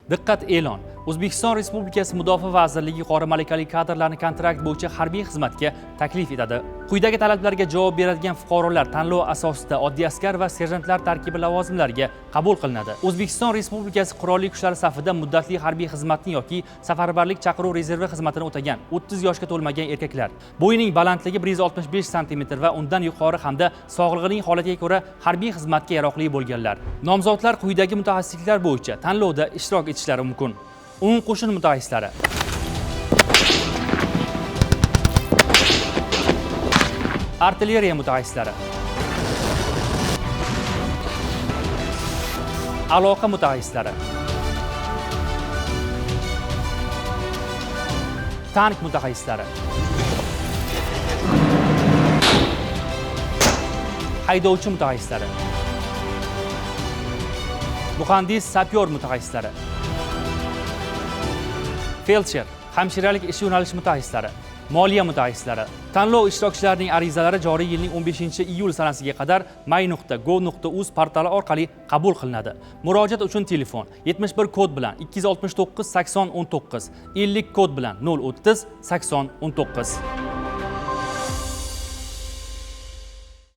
Diqqat e'lon. O'zbekiston Respublikasi Mudofaa vazirligi yuqori malakali kadrlarni kontrakt bo'yicha harbiy xizmatga taklif etadi. Quyidagi talablarga javob beradigan fuqarolar tanlov asosida oddiy askar va serjantlar tarkibi lavozimlariga qabul qilinadi. O'zbekiston Respublikasi Qurolli Kuchlari safida muddatli harbiy xizmatni yoki safarbarlik chaqiruv rezervi xizmatini o'tagan 30 yoshga to'lmagan erkaklar, bo'yining balandligi 165 cm va undan yuqori hamda sog'lig'ining holatiga ko'ra harbiy xizmatga yaroqli bo'lganlar. Nomzodlar quyidagi mutaxassisliklar bo'yicha tanlovda ishtirok etishlari mumkin. Umum qo'shin mutaxassislari, artilleriya mutaxassislari, aloqa mutaxassislari, tank mutaxassislari, haydovchi mutaxassislari, muhandis sapyor mutaxassislari, feldsher, hamshiralik ish yo'nalishi mutaxassislari, moliya mutaxassislari. Tanlov ishtirokchilarining arizalari joriy yilning 15-iyul sanasiga qadar may.go.uz portali orqali qabul qilinadi. Murojaat uchun telefon 71 kod bilan 269 80 19, 50 kod bilan 030 80 19.